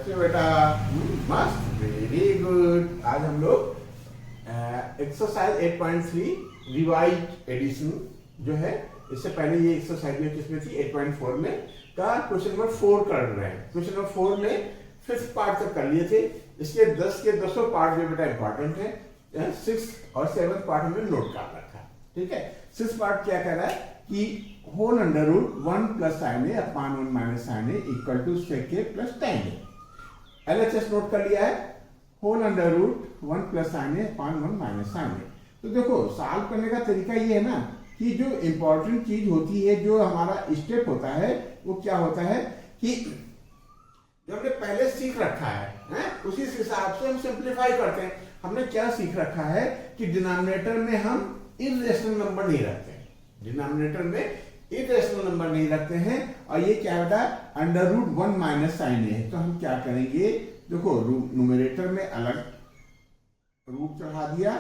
कैसे बेटा? मस्त, वेरी गुड। आज हम लोग एक्सरसाइज 8.3 रिवाइज एडिशन जो है, इससे पहले ये एक्सरसाइज में किसमें थी 8.4 में का क्वेश्चन नंबर 4 कर रहे हैं। क्वेश्चन नंबर 4 में 5th पार्ट तक कर लिए थे। इसके 10 के 10 पार्ट जो बेटा इंपॉर्टेंट है। 6th और 7th पार्ट हमने नोट कर रखा है। ठीक है, 6th पार्ट क्या कह रहा है कि whole under root 1 plus sine A upon 1 minus sine A equal to sec A plus tan A. LHS note कर लिया है, whole under root 1 plus sine A upon 1 minus sine A. तो देखो सॉल्व करने का तरीका ये है ना कि जो इंपॉर्टेंट चीज होती है, जो हमारा स्टेप होता है, वो क्या होता है कि जो हमने पहले सीख रखा है उसी हिसाब से हम सिंप्लीफाई करते हैं। हमने क्या सीख रखा है कि डिनोमिनेटर में हम इर्रेशनल नंबर नहीं रखते हैं, डिनोमिनेटर में इरेशनल नंबर नहीं रखते हैं। और ये क्या बेटा अंडर रूट 1 माइनस साइन ए है। तो हम क्या करेंगे, देखो न्यूमरेटर में अलग रूट चढ़ा दिया,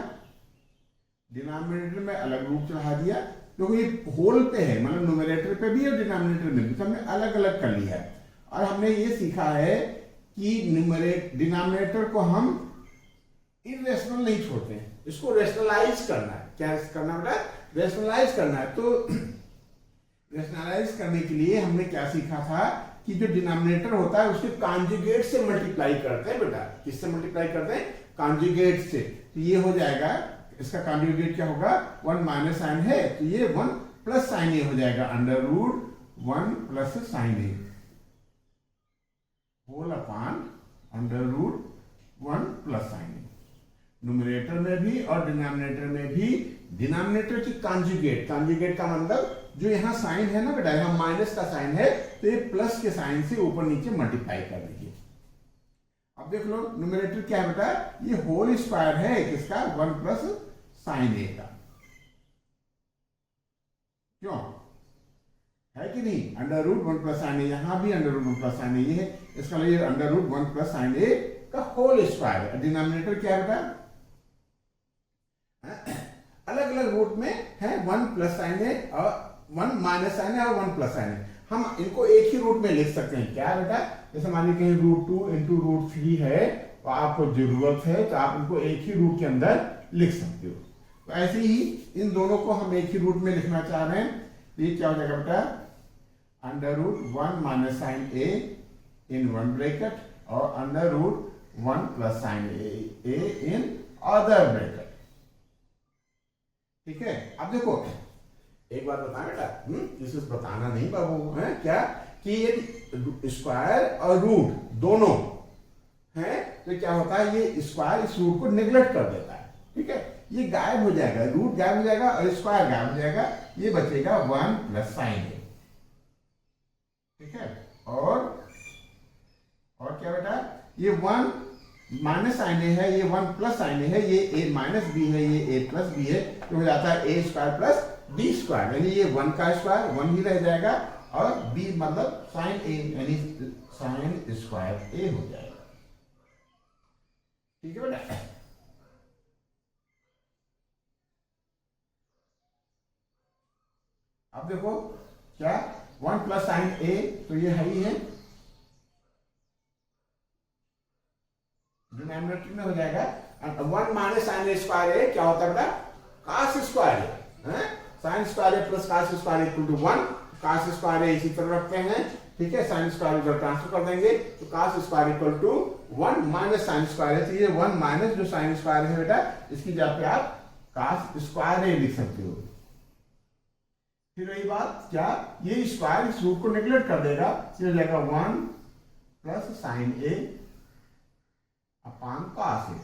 डिनोमिनेटर में अलग रूट चढ़ा दिया। देखो ये होल पे है, मतलब न्यूमरेटर पे भी और डिनोमिनेटर में भी, तो हमने अलग अलग कर लिया है। और हमने ये सीखा है कि डिनोमिनेटर को हम इरेशनल नहीं छोड़ते हैं, इसको रेशनलाइज करना है। क्या करना बेटा? रेशनलाइज करना है। तो रेशनलाइज करने के लिए हमने क्या सीखा था कि जो डिनोमिनेटर होता है उसके कॉन्जुगेट से मल्टीप्लाई करते हैं बेटा। किससे मल्टीप्लाई करते हैं? कॉन्जुगेट से। तो ये हो जाएगा, इसका कॉन्जुगेट क्या होगा? 1 माइनस साइन है तो ये 1 प्लस साइन ए हो जाएगा, under root 1 plus sine A whole upon under root 1 plus sine A. Numerator में भी और डिनोमिनेटर में भी डिनोमिनेटर की कॉन्जुगेट, कॉन्जुगेट का मतलब जो यहाँ साइन है ना बेटा, यहाँ माइनस का साइन है तो ये प्लस के साइन से ऊपर नीचे मल्टीप्लाई कर दीजिए। अब देख लो न्यूमरेटर क्या है बेटा, ये होल स्क्वायर है किसका? 1 प्लस साइन ए का। क्यों है कि नहीं? अंडर रूट 1 प्लस साइन ए, यहां भी अंडर रूट 1 प्लस साइन ए, ये है इसका लिए अंडर रूट 1 प्लस साइन ए का होल स्क्वायर है। डिनोमिनेटर क्या है बेटा? अलग अलग रूट में है, 1 प्लस साइन ए और 1 माइनस साइन है और 1 प्लस साइन है। हम इनको एक ही रूट में लिख सकते हैं। क्या बेटा? जैसे मान लीजिए कहीं रूट 2 इंटू रूट 3 है तो आपको जरूरत है तो आप इनको एक ही रूट के अंदर लिख सकते हो। तो ऐसे ही इन दोनों को हम एक ही रूट में लिखना चाह रहे हैं। तो ये क्या हो जाएगा बेटा? Under root 1 minus sine A in 1 bracket और under root 1 plus sine A in other bracket. ठीक है, अब देखो एक बात बता बेटा, किसी से बताना नहीं बाबू, है क्या कि ये स्क्वायर और रूट दोनों है तो क्या होता है, ये स्क्वायर इस रूट को नेग्लेक्ट कर देता है। ठीक है, ये गायब हो जाएगा, रूट गायब हो जाएगा और स्क्वायर गायब हो जाएगा, ये बचेगा 1 प्लस साइन ए। ठीक है, और क्या बेटा, ये 1 माइनस साइन ए है, ये 1 प्लस साइन ए है, ये ए माइनस बी है, ये ए प्लस बी है, तो हो जाता है ए स्क्वायर प्लस बी स्क्वायर, यानी ये 1 का स्क्वायर 1 ही रह जाएगा और बी मतलब साइन ए यानी साइन स्क्वायर ए हो जाएगा। ठीक है बेटा, अब देखो क्या 1 प्लस साइन ए तो ये है ही है, डिनोमिनेटर में हो जाएगा 1 माइनस साइन स्क्वायर ए क्या होता है बेटा? कास स्क्वायर है, sine square A plus cos square equal to 1। Cos square A इसी तरह रखते हैं। ठीक है, साइन स्क्वायर इधर ट्रांसफर कर देंगे तो cos square equal to 1 minus sine square है, तो ये 1 माइनस जो साइन स्क्वायर है बेटा, इसकी जगह पे आप कास स्क्वायर ए लिख सकते हो। फिर रही बात क्या, ये स्क्वायर इस रूट को नेग्लेक्ट कर देगा, तो हो जाएगा 1 प्लस साइन ए अपान कास ए।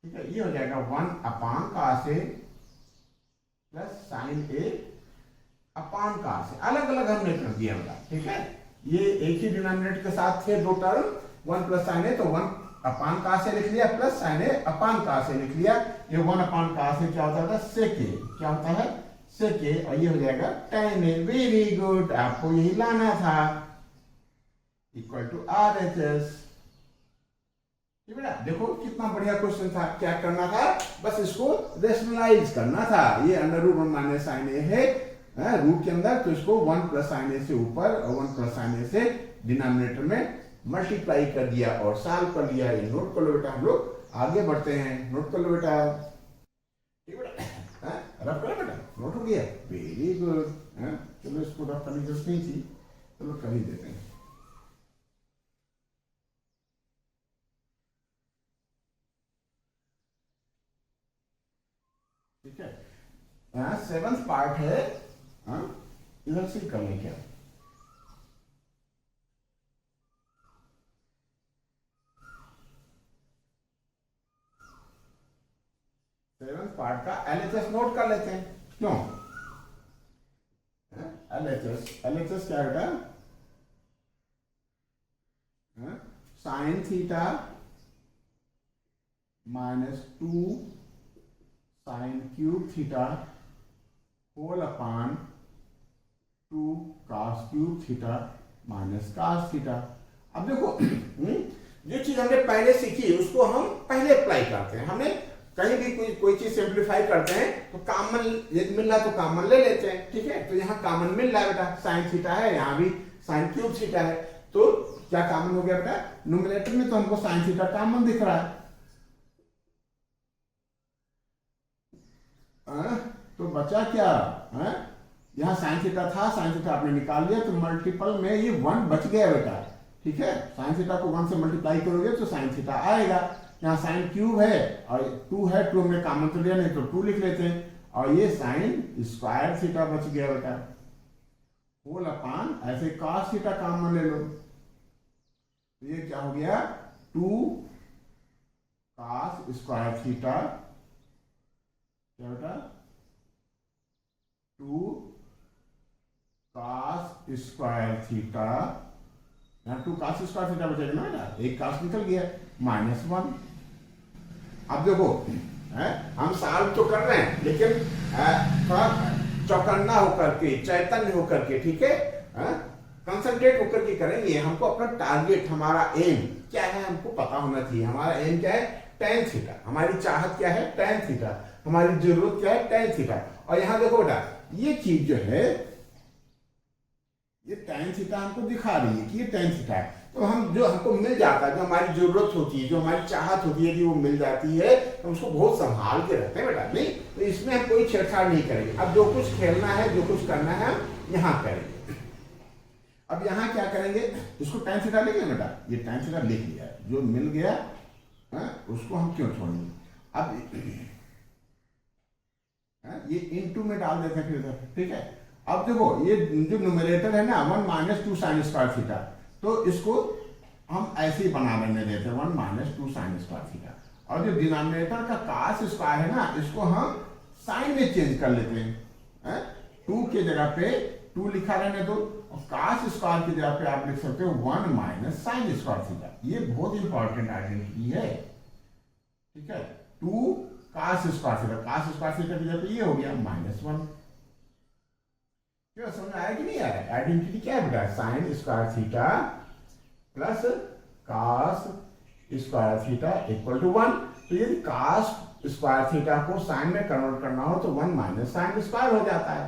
ठीक है, ये हो जाएगा 1 अपान कास ए प्लस साइन ए अपान कास ए। अलग अलग हमने कर दिया होगा। ठीक है, ये एक ही डिनोमिनेटर के साथ थे दो टर्म, 1 प्लस साइन ए तो 1 अपान कास ए लिख लिया, प्लस साइन ए अपान कास ए लिख लिया। ये 1 अपान कास ए क्या होता है? सेक ए। क्या होता है? सेक ए। और ये हो जाएगा tan ए। वेरी गुड, आपको यही लाना था, इक्वल टू RHS। बेटा देखो कितना बढ़िया क्वेश्चन था। क्या करना था? बस इसको रेशनलाइज करना था। ये अंडर रूट 1 माइनस साइन ए है रूट के अंदर, तो इसको 1 प्लस साइन ए से ऊपर और 1 प्लस साइन ए से डिनोमिनेटर में मल्टीप्लाई कर दिया और सॉल्व कर लिया। ये नोट कर लो बेटा, हम लोग आगे बढ़ते हैं। नोट कर लो बेटा, ठीक बेटा, रफ करो बेटा, नोट हो गया, वेरी गुड। चलो इसको रफ करने की जरूरत नहीं थी, चलो कर ही देते हैं। ठीक है, सेवंथ पार्ट है, इधर से कर लें क्या? सेवंथ पार्ट का एलएचएस नोट कर लेते हैं, क्यों? एलएचएस क्या बेटा? Sine theta minus 2 sine cube theta whole upon 2 cos cube theta minus cos theta. अब देखो जो चीज हमने पहले सीखी उसको हम पहले अप्लाई करते हैं। हमने कहीं भी कोई चीज सिंप्लीफाई करते हैं तो कॉमन यदि मिल रहा तो कॉमन ले लेते हैं। ठीक है, तो यहाँ कॉमन मिल रहा है बेटा, साइन थीटा है, यहाँ भी साइन क्यूब थीटा है, तो क्या कॉमन हो गया बेटा? न्यूमरेटर में तो हमको साइन थीटा कॉमन दिख रहा है। तो बचा क्या? यहाँ साइन थीटा था, साइन थीटा आपने निकाल लिया, तो मल्टीपल में ये 1 बच गया बेटा। ठीक है, साइन थीटा को 1 से मल्टीप्लाई करोगे तो साइन थीटा आएगा। यहाँ साइन क्यूब है और 2 है, 2 हमने कॉमन तो लिया नहीं तो 2 लिख लेते हैं, और ये साइन स्क्वायर थीटा बच गया बेटा, होल अपान ऐसे cos थीटा कॉमन ले लो, तो ये क्या हो गया? 2 cos स्क्वायर थीटा, क्या बेटा? 2 cos स्क्वायर थीटा, यहाँ 2 cos स्क्वायर थीटा बचेगा ना बेटा, एक cos निकल गया, -1। अब देखो हम सॉल्व तो कर रहे हैं लेकिन थोड़ा चौकन्ना होकर के, चैतन्य होकर के, ठीक है, कंसंट्रेट होकर के करेंगे। हमको अपना टारगेट, हमारा एम क्या है हमको पता होना चाहिए। हमारा एम क्या है? tan theta. हमारी चाहत क्या है? tan theta. हमारी जरूरत क्या है? tan theta. और यहाँ देखो बेटा, ये चीज जो है ये tan थीटा हमको दिखा रही है कि ये tan थीटा है, तो हम जो हमको मिल जाता है, जो हमारी जरूरत होती है, जो हमारी चाहत होती है, यदि वो मिल जाती है तो उसको बहुत संभाल के रखते हैं बेटा। नहीं तो इसमें हम कोई छेड़छाड़ नहीं करेंगे। अब जो कुछ खेलना है, जो कुछ करना है, हम यहाँ करेंगे। अब यहाँ क्या करेंगे? इसको tan थीटा लिख लिया बेटा, ये tan थीटा लिख लिया, जो मिल गया उसको हम क्यों छोड़ेंगे। अब ये इनटू में डाल देते हैं फिर, ठीक है। अब देखो ये जो न्यूमरेटर है ना 1 - 2 sin स्क्वायर थीटा, तो इसको हम ऐसे ही बना लेने देते हैं 1 - 2 sin स्क्वायर थीटा। और जो डिनोमिनेटर का cos स्क्वायर है ना, इसको हम साइन में चेंज कर लेते हैं। 2 के जगह पे 2 लिखा रहने दो, और cos स्क्वायर की जगह पे आप लिख सकते हो 1 - sin स्क्वायर थीटा। ये बहुत इंपॉर्टेंट आइडेंटिटी है, ठीक है। 2 cos square theta, cos square theta की जगह पे ये हो गया -1। क्यों, समझ आया कि नहीं आ रहा? आइडेंटिटी क्या है बेटा? Sine square theta plus cos square theta equal to 1। तो यदि cos स्क्वायर थीटा को साइन में कन्वर्ट करना हो तो 1 - sin स्क्वायर हो जाता है।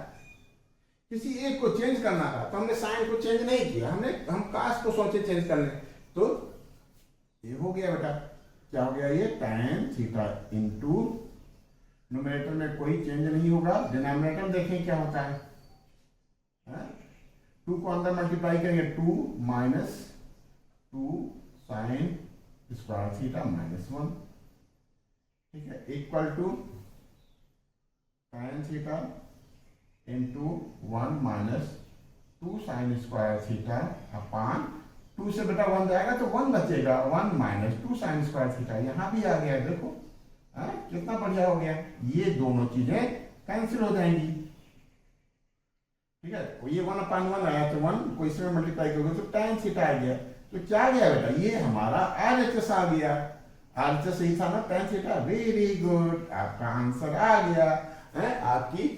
किसी एक को चेंज करना था तो हमने साइन को चेंज नहीं किया, हम cos को सोचे चेंज कर लें, तो ये हो गया बेटा, क्या हो गया? ये tan थीटा इंटू न्यूमरेटर में कोई चेंज नहीं होगा, डिनोमिनेटर देखें क्या होता है। 2 को अंदर मल्टीप्लाई करेंगे, 2 - 2 sin स्क्वायर थीटा -1, ठीक है, equal to tan theta into 1 - 2 sin square theta upon 2 से बेटा 1 जाएगा तो 1 बचेगा, 1 - 2 sin स्क्वायर थीटा। यहाँ भी आ गया, देखो कितना बढ़िया हो गया। ये दोनों चीजें कैंसिल हो जाएंगी, ठीक है। ये 1/1 आया तो 1 को इसमें मल्टीप्लाई करोगे तो tan थीटा आ गया। तो क्या आ गया बेटा? ये हमारा RHS आ गया। RHS सही था ना, tan थीटा। वेरी गुड, आपका आंसर आ गया है, आपकी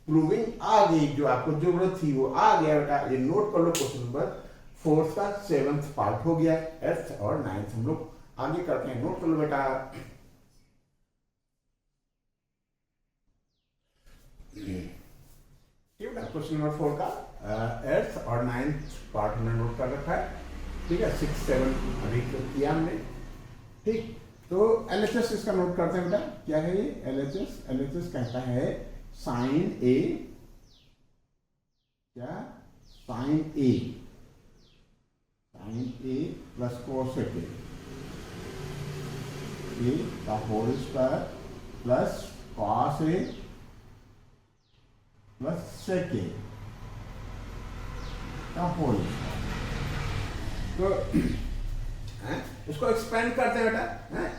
प्रूविंग आ गई, जो आपको जरूरत थी वो आ गया बेटा। ये नोट कर लो, क्वेश्चन नंबर 4 का 7th पार्ट हो गया। 8th और 9th हम लोग आगे करते हैं, नोट कर लो बेटा। क्वेश्चन नंबर 4 का 8th और 9th पार्ट हमने नोट कर रखा है। ठीक है, 6 7 अभी तो किया हमने। ठीक, तो LHS इसका नोट करते हैं बेटा, क्या है ये LHS कहता है साइन ए, क्या sine A plus cosec A का whole square plus cos A plus sec A का होल स्क्वायर। तो इसको एक्सपेंड करते हैं बेटा,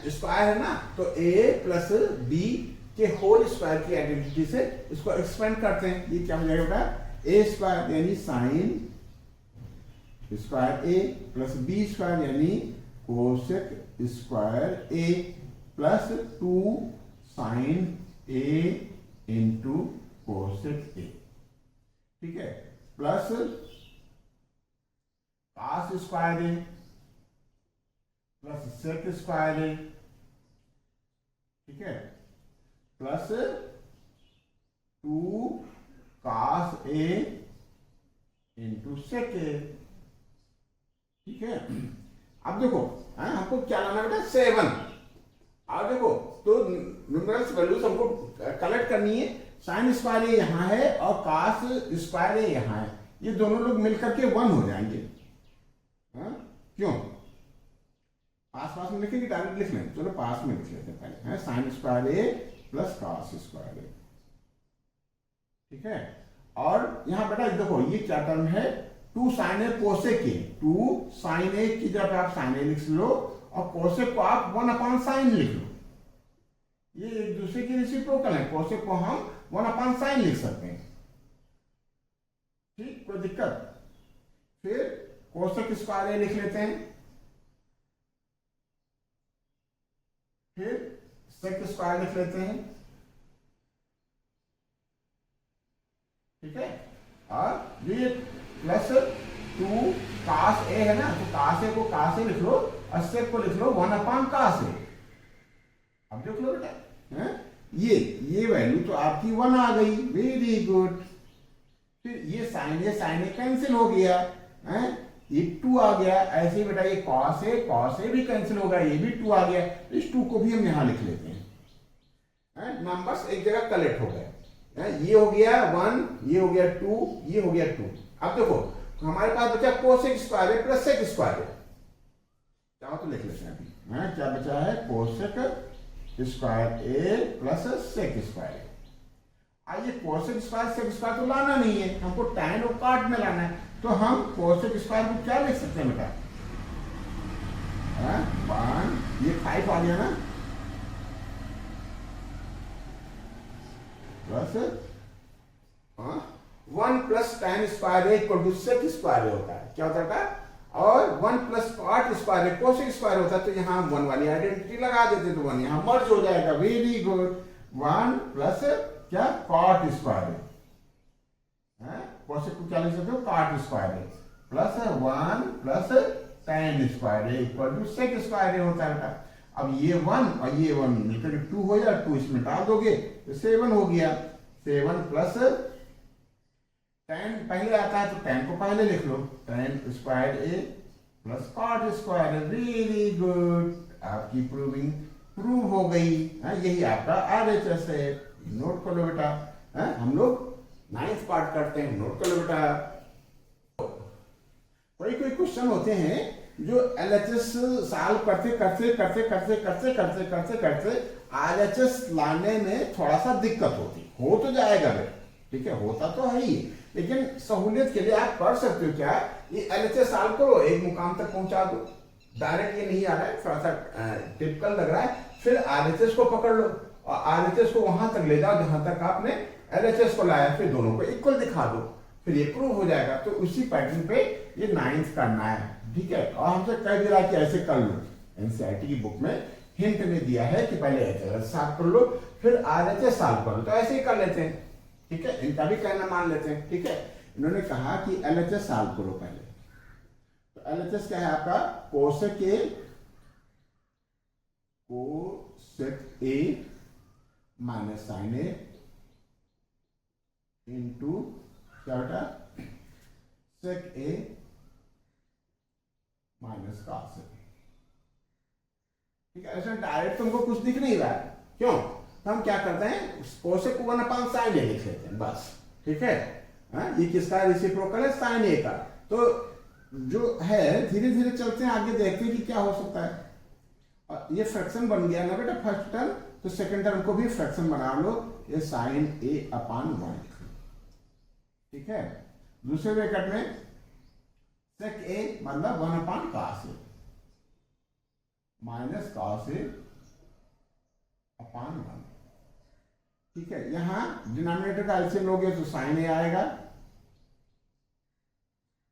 स्क्वायर है ना, तो a प्लस बी के होल स्क्वायर की आइडेंटिटी से इसको एक्सपेंड करते हैं। ये क्या हो जाएगा बेटा, ए स्क्वायर यानी sine square A plus B square यानी cosec square A plus 2 sine A into cosec A, ठीक है, plus cos square A plus sec square A, ठीक है, plus 2 cos A into sec A, ठीक है। अब देखो हमको क्या लाना बेटा 7। अब देखो तो न्यूमेरल्स वैल्यूज हमको कलेक्ट करनी है। साइन स्क्वायर ए यहाँ है और कॉस स्क्वायर ए यहाँ है, ये दोनों लोग मिलकर के 1 हो जाएंगे। क्यों, पास में लिखेंगे, डायरेक्ट लिख लेंगे, चलो पास में लिख लेते हैं पहले, sign square A plus cos square A, ठीक है। और यहां बेटा देखो ये क्या टर्म है, 2 sine A cosec A, 2 sine A की जगह आप साइन ए लिख लो और कोसेक को आप 1 अपॉन साइन लिख लो, ये एक दूसरे की रेसिप्रोकल है। कोसेक को हम 1 अपॉन साइन लिख सकते हैं, ठीक, कोई दिक्कत। फिर कोसेक स्क्वायर ए लिख लेते हैं, फिर सेक स्क्वायर लिख लेते हैं, ठीक है। और ये प्लस 2 कास ए है ना, तो कास ए को कास ए लिख लो और सेक को लिख लो 1 अपॉन कास ए। अब देख लो बेटा, ये वैल्यू तो आपकी 1 आ गई, वेरी गुड। फिर ये साइन ए कैंसिल हो गया, ये 2 आ गया। ऐसे ही बेटा ये कॉस ए भी कैंसिल हो गया, ये भी 2 आ गया। इस 2 को भी हम यहां लिख लेते हैं, नंबर्स एक जगह कलेक्ट हो गए। ये हो गया 1, ये हो गया 2, ये हो गया 2। अब देखो हमारे पास बचा cosec square A plus sec square ए, चाहो तो लिख लेते हैं अभी। क्या बचा है, cosec square A plus sec square ए। आइए कोसेक स्क्वायर सेक स्क्वायर तो लाना नहीं है, हमको tan और cot में लाना है, तो हम कोसेक स्क्वायर को क्या लिख सकते हैं बेटा, 1, ये 5 आ गया ना, plus 1 plus tan square A equal to sec square A होता है, क्या होता है, और 1 plus cot square A cosec square होता है। तो यहाँ 1 वाली आइडेंटिटी लगा देते तो 1 यहाँ मर्ज हो जाएगा, वेरी गुड। 1 प्लस क्या cot स्क्वायर ए, कोसेक को क्या लिख सकते हो, cot square A plus 1 plus tan square A equal to sec square A होता है। अब ये 1 और ये 1 मिलकर 2 हो जाए, 2 इसमें डाल दोगे तो 7 हो गया। 7 प्लस tan पहले आता है तो tan को पहले लिख लो, tan square A plus cot square A, very good. आपकी प्रूविंग प्रूव हो गई, यही आपका RHS है, नोट कर लो बेटा। हम लोग 9th पार्ट करते हैं, नोट कर लो बेटा। कोई क्वेश्चन होते हैं जो LHS सॉल्व करते RHS लाने में थोड़ा सा दिक्कत होती, हो तो जाएगा बेटा, ठीक है, होता तो है ही, लेकिन सहूलियत के लिए आप कर सकते हो क्या, ये LHS सॉल्व करो, एक मुकाम तक पहुंचा दो। डायरेक्ट ये नहीं आ रहा है, थोड़ा सा टिपिकल लग रहा है, फिर RHS को पकड़ लो और RHS को वहां तक ले जाओ जहां तक आपने LHS को लाया, फिर दोनों को इक्वल दिखा दो, फिर ये प्रूव हो जाएगा। तो उसी पैटर्न पे ये 9th करना है, ठीक है। और हमसे कह दे रहा है कि ऐसे कर लो, NCERT की बुक में हिंट में दिया है कि पहले HLS सॉल्व कर लो फिर RHS सॉल्व कर लो, तो ऐसे ही कर लेते हैं, ठीक है। इनका भी कहना मान लेते हैं, ठीक है। इन्होंने कहा कि LHS सॉल्व करो पहले, तो LHS क्या है आपका, cosec A minus sine A into क्या बेटा सेक ए माइनस कॉस ए। ठीक है, ऐसा डायरेक्ट तुमको कुछ दिख नहीं रहा है, क्यों? तो हम क्या करते हैं, कोसेक को 1/sin ए लिख लेते हैं बस। ठीक है, ये किसका रेसिप्रोकल है? sin ए का। तो जो है धीरे धीरे चलते हैं आगे, देखते हैं कि क्या हो सकता है। ये फ्रैक्शन बन गया ना बेटा फर्स्ट टर्म, तो सेकंड टर्म को भी फ्रैक्शन बना लो, ये sin a/1। ठीक है, दूसरे ब्रैकेट में sec a मतलब 1/cos a minus cos a/1। ठीक है, यहां डिनोमिनेटर का एलसीएम लोगे तो sin a आएगा।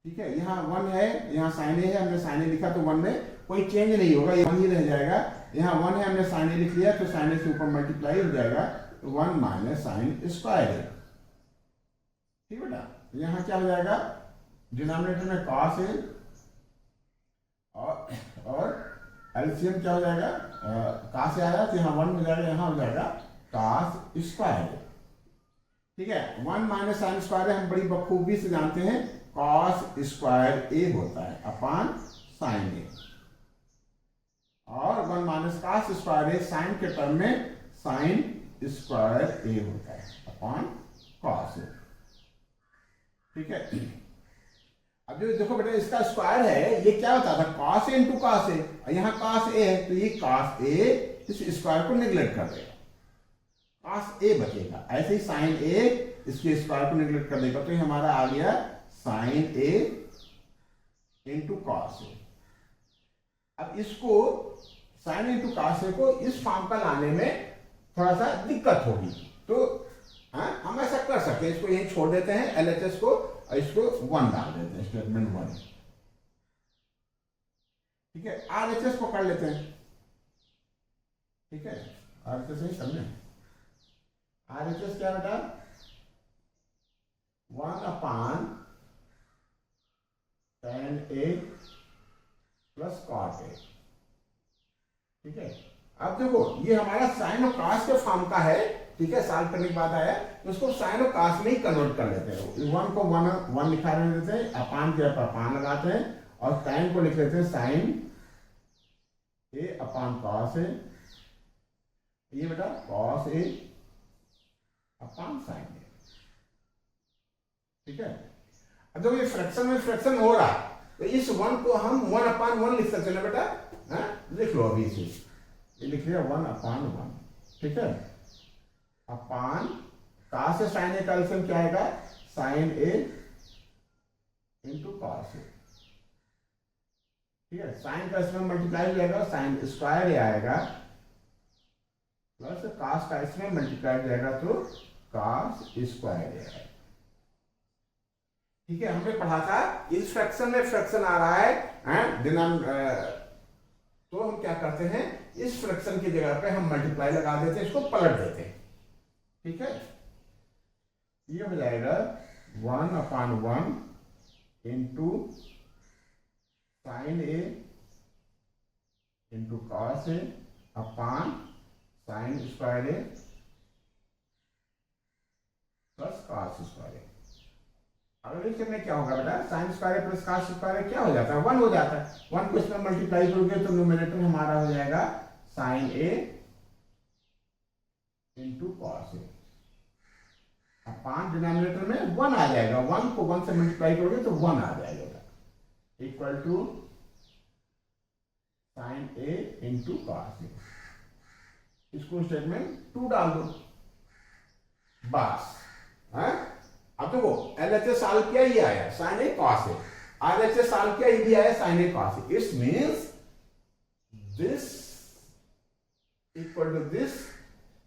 ठीक है, यहाँ 1 है, यहाँ sin a है, हमने sin a लिखा तो 1 में कोई चेंज नहीं होगा, ये 1 ही रह जाएगा। यहाँ 1 है, हमने sin a लिख लिया तो sin a से ऊपर मल्टीप्लाई हो जाएगा, तो 1 माइनस sin स्क्वायर a। ठीक बेटा, यहाँ क्या हो जाएगा, डिनोमिनेटर में cos a और एलसीएम क्या हो जाएगा, cos a आया तो यहाँ 1 हो जाएगा, यहाँ हो जाएगा cos स्क्वायर a। ठीक है, 1 माइनस sin स्क्वायर हम बड़ी बखूबी से जानते हैं, cos स्क्वायर a होता है अपान sin a, और 1 minus cos square a sine के टर्म में sin स्क्वायर a होता है अपान cos a। ठीक है, अब जो देखो बेटा इसका स्क्वायर है, ये क्या होता था, cos a into cos a, यहाँ cos a है तो ये cos a इस स्क्वायर को निगलेक्ट कर देगा, cos a बचेगा। ऐसे ही sin a इसके स्क्वायर को निगलेक्ट कर देगा, तो ये हमारा आ गया sin a into cos a। अब इसको sin इंटू cos a को इस फॉर्म का लाने में थोड़ा सा दिक्कत होगी, तो हम ऐसा कर सकते हैं, इसको यहीं छोड़ देते हैं LHS को, और इसको 1 डाल देते हैं, स्टेटमेंट 1। ठीक है, RHS को कर लेते हैं। ठीक है, RHS ही समझे, RHS क्या बेटा, 1/tan a plus cot a। ठीक है, अब देखो ये हमारा साइन और कास के फॉर्म का है। ठीक है, सॉल्व करने के बाद आया तो उसको साइन और कास में ही कन्वर्ट कर लेते हैं, 1 को 1 लिखा देते हैं, अपान के अपान लगाते हैं, और tan को लिख लेते हैं sin a upon cos a, ये बेटा cos a upon sin a। ठीक है, अब देखो ये फ्रैक्शन में फ्रैक्शन हो रहा, तो इस 1 को हम 1/1 लिख सकते हैं बेटा, लिख लो अभी इसे, ये लिख लिया 1/1। ठीक है, अपान cos से sin a का एलसीएम क्या आएगा, sin a into cos a। ठीक है, sin का एलसीएम मल्टीप्लाई हो जाएगा, sin स्क्वायर a आएगा, प्लस cos का एलसीएम मल्टीप्लाई हो जाएगा तो cos स्क्वायर a आएगा। ठीक है, हमने पढ़ा था इस फ्रैक्शन में फ्रैक्शन आ रहा है, तो हम क्या करते हैं, इस फ्रैक्शन की जगह पे हम मल्टीप्लाई लगा देते हैं, इसको पलट देते हैं। ठीक है, ये हो जाएगा 1/1 into sin a into cos a upon sin square a plus cos square a। अगले स्टेप में क्या होगा बेटा, sin square plus cos square क्या हो जाता है, 1 हो जाता है, 1 को इसमें मल्टीप्लाई करोगे तो न्यूमरेटर हमारा हो जाएगा sin a into cos a upon denominator में 1 आ जाएगा, 1 को 1 से मल्टीप्लाई करोगे तो 1 आ जाएगा, equal to sin a into cos a। इसको स्टेटमेंट 2 डाल दो बस। अब देखो LHS सॉल्व किया, ये आया sin a cos a, RHS solve किया, ये भी आया sin a cos a। It means this equal to this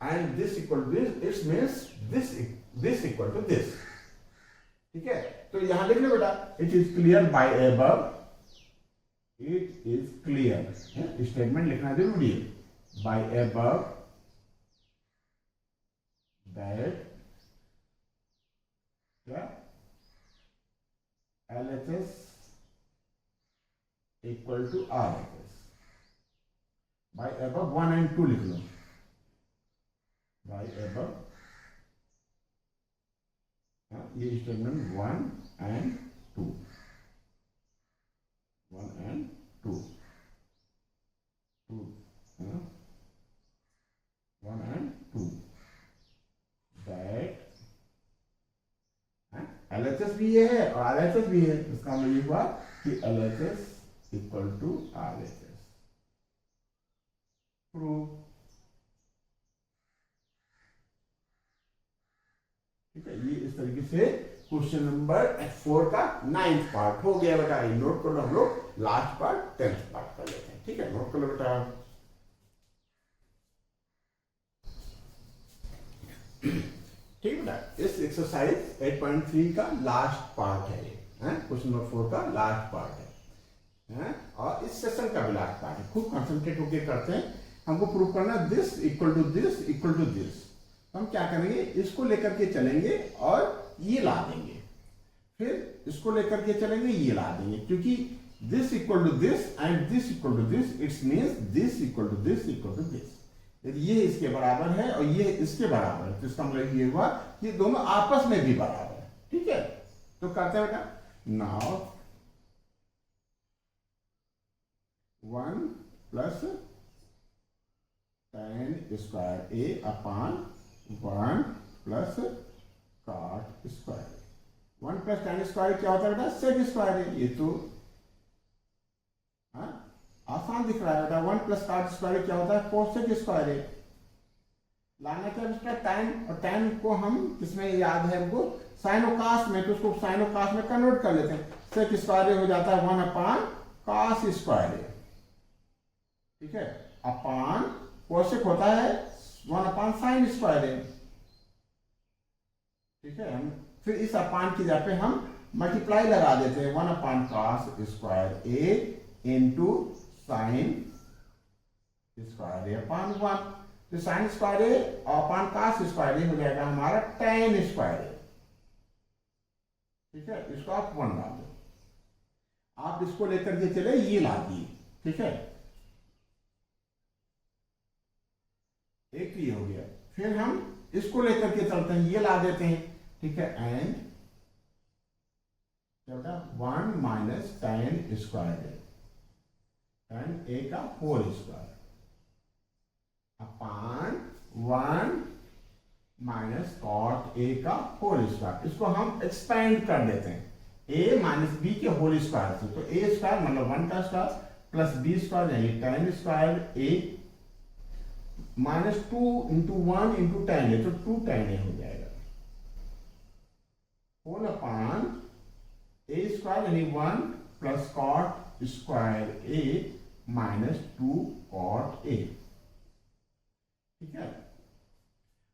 and this equal to this, it means this equal to this. ठीक है, तो यहां लिख लो बेटा, it is clear by above, it is clear, statement लिखना जरूरी है, बाय अबव दैट क्या LHS equal to RHS, by above 1 and 2 लिख लो, बाय अबव, ये statement 1 and 2, 1 and 2, 1 and 2, that LHS भी ये है और RHS भी है, इसका मतलब ये हुआ कि LHS equal to RHS। Prove. ठीक है, ये इस तरीके से क्वेश्चन नंबर 4 का 9th पार्ट हो गया बेटा। ये नोट कर लो, हम लोग लास्ट पार्ट 10th पार्ट कर लेते हैं। ठीक है, नोट कर लो बेटा। ठीक है बेटा, इस एक्सरसाइज 8.3 का लास्ट पार्ट है ये, क्वेश्चन नंबर 4 का लास्ट पार्ट है, और इस सेशन का भी लास्ट पार्ट है। खूब कंसंट्रेट होकर करते हैं। हमको प्रूव करना this equal to this equal to this. हम क्या करेंगे, इसको लेकर के चलेंगे और ये ला देंगे, फिर इसको लेकर के चलेंगे, ये ला देंगे, क्योंकि this equal to this and this equal to this, it's means this equal to this equal to this. यदि ये इसके बराबर है और ये इसके बराबर है तो इसका मतलब ये हुआ ये दोनों आपस में भी बराबर है। ठीक है, तो करते हैं बेटा। नाउ 1 प्लस tan स्क्वायर ए अपान 1 plus cot square. 1 plus tan square क्या होता है बेटा, सेक स्क्वायर है। ये तो आसान दिख रहा है बेटा। 1 प्लस cot स्क्वायर क्या होता है, कोसेक स्क्वायर है। लाना क्या बेटा, tan, और tan को हम किसमें याद है हमको, साइन और कास में, तो उसको साइन और कास में कन्वर्ट कर लेते हैं। सेक स्क्वायर हो जाता है 1 अपान cos स्क्वायर। ठीक है, अपान कोसेक होता है 1 अपान साइन स्क्वायर। ठीक है, हम फिर इस अपान की जगह पे हम मल्टीप्लाई लगा देते हैं, 1 अपान cos स्क्वायर ए इंटू साइन स्क्वायर ए अपान 1। तो साइन स्क्वायर ए और अपान cos स्क्वायर ए हो जाएगा हमारा tan स्क्वायर ए। ठीक है, इसको आप 1 ला दो। आप इसको लेकर के चले, ये ला दिए। ठीक है, एक ये हो गया। फिर हम इसको लेकर के चलते हैं, ये ला देते हैं। ठीक है, and 1 minus tan square A, tan A का whole square upon 1 minus cot A का होल स्क्वायर। इसको हम एक्सपेंड कर देते हैं a माइनस बी के होल स्क्वायर से। तो a स्क्वायर मतलब 1 का स्क्वायर प्लस b स्क्वायर यानी tan square a minus 2 into 1 into tan ए, तो 2 tan ए हो जाएगा, होल अपान a स्क्वायर यानी 1 plus cot square a minus 2 cot a। ठीक है,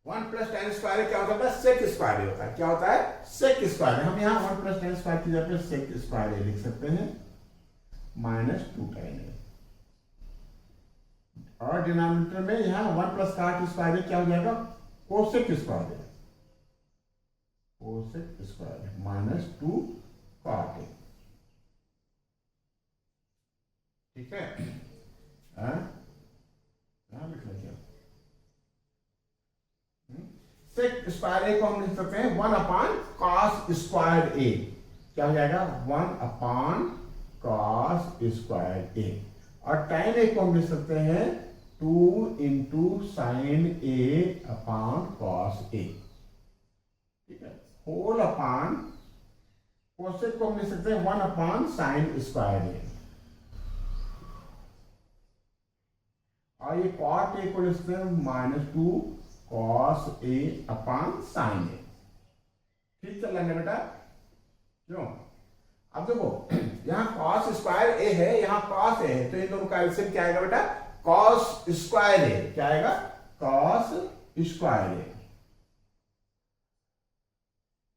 1 प्लस tan स्क्वायर क्या होता है, सेक स्क्वायर होता है। क्या होता है, सेक स्क्वायर। हम यहाँ 1 प्लस tan स्क्वायर की जगह पे सेक स्क्वायर लिख सकते हैं माइनस 2 tan ए, और डिनोमिनेटर में यहाँ 1 प्लस cot स्क्वायर क्या हो जाएगा, cosec square, cosec square minus 2 cot ए। ठीक है, यहां लिख लिया सेक स्क्वायर ए को हम लिख सकते हैं 1 अपान cos स्क्वायर ए। क्या हो जाएगा, 1 अपान cos स्क्वायर ए, और tan ए को हम लिख सकते हैं 2 इंटू साइन ए अपान cos ए। ठीक है, होल अपान कोसेक को हम लिख सकते हैं 1 अपान साइन स्क्वायर ए, और ये cot ए को लिख सकते हैं माइनस 2 cos ए अपान साइन ए। ठीक चल रहा है बेटा, क्यों? अब देखो यहाँ cos स्क्वायर ए है, यहाँ cos ए है, तो इन दोनों का एलसीएम क्या आएगा बेटा, cos स्क्वायर ए। क्या आएगा, cos स्क्वायर ए।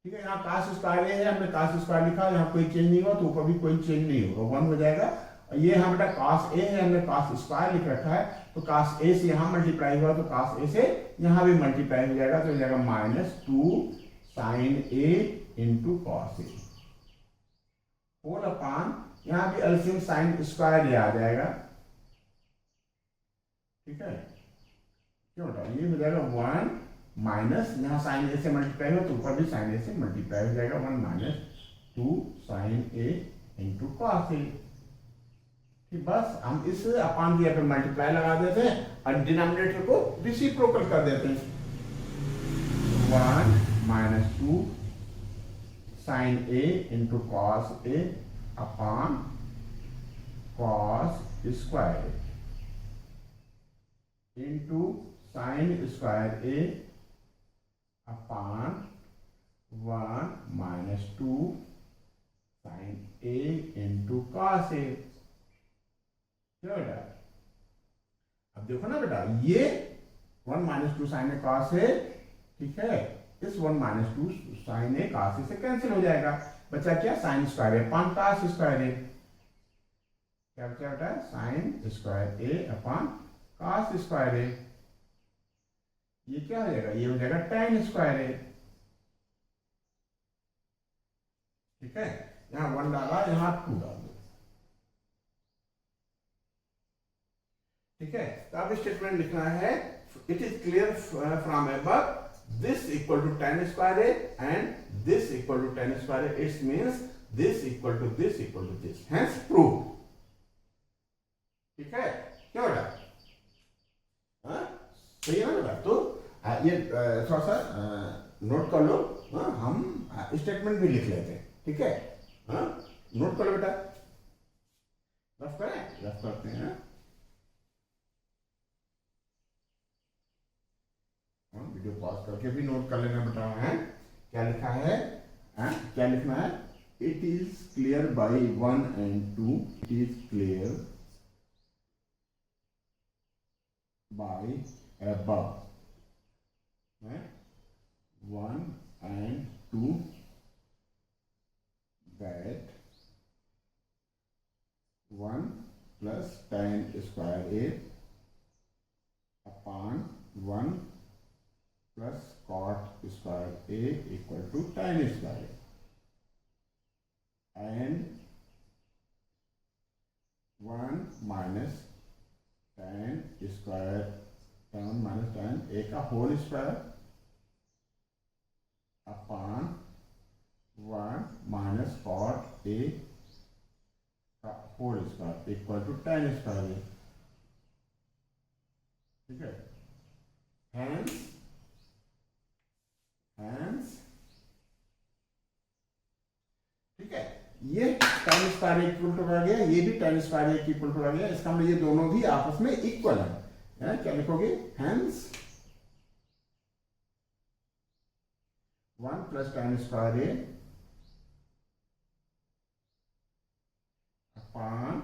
ठीक है, यहाँ cos स्क्वायर ए है, हमने cos स्क्वायर लिखा, यहाँ कोई चेंज नहीं हुआ, तो ऊपर भी कोई चेंज नहीं होगा, 1 हो जाएगा। ये यहाँ बेटा cos ए है, हमने cos स्क्वायर लिख रखा है, तो cos ए से यहाँ मल्टीप्लाई हुआ, तो cos ए से यहाँ भी मल्टीप्लाई हो जाएगा, तो हो जाएगा minus 2 sine A into cos A, whole upon यहाँ भी एलसीएम साइन स्क्वायर आ जाएगा। ठीक है, क्यों बेटा, ये हो जाएगा 1 माइनस यहाँ साइन ए से मल्टीप्लाई हो, तो ऊपर भी साइन ए से मल्टीप्लाई हो जाएगा, 1 minus 2 sine A into cos ए। कि बस हम इस अपान की पे मल्टीप्लाई लगा देते हैं और डिनोमिनेटर को रेसिप्रोकल कर देते हैं। 1 minus 2 sine A into cos A upon cos square into sine square A upon 1 minus 2 sine A into cos A. क्या बेटा, अब देखो ना बेटा, ये 1 minus 2 sine A cos A, ठीक है, इस 1 minus 2 sine A cos A से कैंसिल हो जाएगा, बचा क्या, sine square A upon cos square A. क्या बचा बेटा, sine square A upon cos square ए। ये क्या हो जाएगा, ये हो जाएगा tan स्क्वायर ए। ठीक है, यहां 1 डाला, यहां 2 डाल दो। ठीक है, तो अब स्टेटमेंट लिखना है, it is clear from above this equal to tan square a and this equal to tan square a, it means this equal to this equal to this, hence proved। ठीक है, क्या बेटा, सही है ना बेटा। तो ये थोड़ा सा नोट कर लो, हम स्टेटमेंट भी लिख लेते हैं। ठीक है, नोट कर लो बेटा, रफ करें, रफ करते हैं। वीडियो पॉज करके भी नोट कर लेना बेटा है। क्या लिखा है, क्या लिखना है, it is clear by 1 and 2, it is clear by above 1 and 2 that 1 plus tan square a upon 1 plus cot square a equal to tan square a, and 1 minus tan square, tan minus tan a का whole square upon 1 minus cot a का whole square equal to tan square a। ठीक है, hence ठीक है, ये tan square equal to आ गया, ये भी tan स्क्वायर इक्वल टू आ गया। इसका मतलब ये दोनों भी आपस में इक्वल है। क्या लिखोगे, hence 1 plus tan square a upon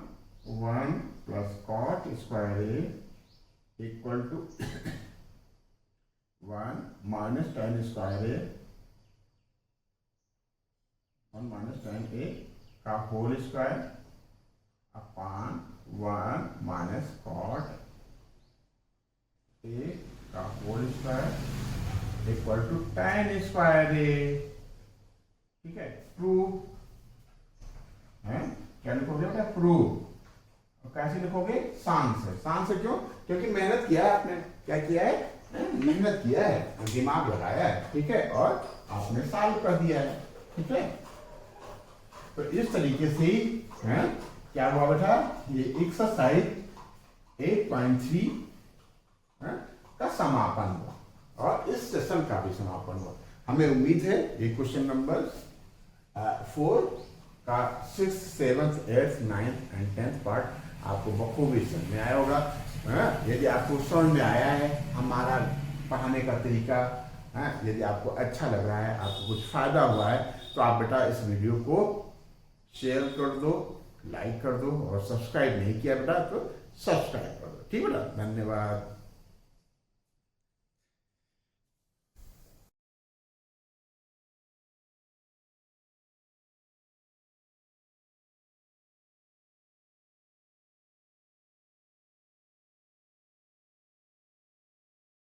1 plus cot square a equal to 1 minus tan square a, 1 minus tan a का whole square upon 1 minus cot a का whole square equal to tan square a। ठीक है, prove है। क्या लिखोगे बेटा, prove. कैसे लिखोगे, सान से। सान से क्यों, क्योंकि मेहनत किया है आपने। क्या किया है, मेहनत किया है, दिमाग लगाया है। ठीक है, और आपने सॉल्व कर दिया है। ठीक है, तो इस तरीके से ही क्या हुआ बेटा, ये एक्सरसाइज 8.3 का समापन हुआ और इस सेशन का भी समापन हुआ। हमें उम्मीद है ये क्वेश्चन नंबर 4 का 6th, 7th, 8th, 9th and 10th part आपको बखूबी समझ में आया होगा। यदि आपको समझ में आया है हमारा पढ़ाने का तरीका, यदि आपको अच्छा लग रहा है, आपको कुछ फायदा हुआ है, तो आप बेटा इस वीडियो को शेयर कर दो, लाइक कर दो, और सब्सक्राइब नहीं किया बेटा तो सब्सक्राइब कर दो। ठीक बेटा, धन्यवाद।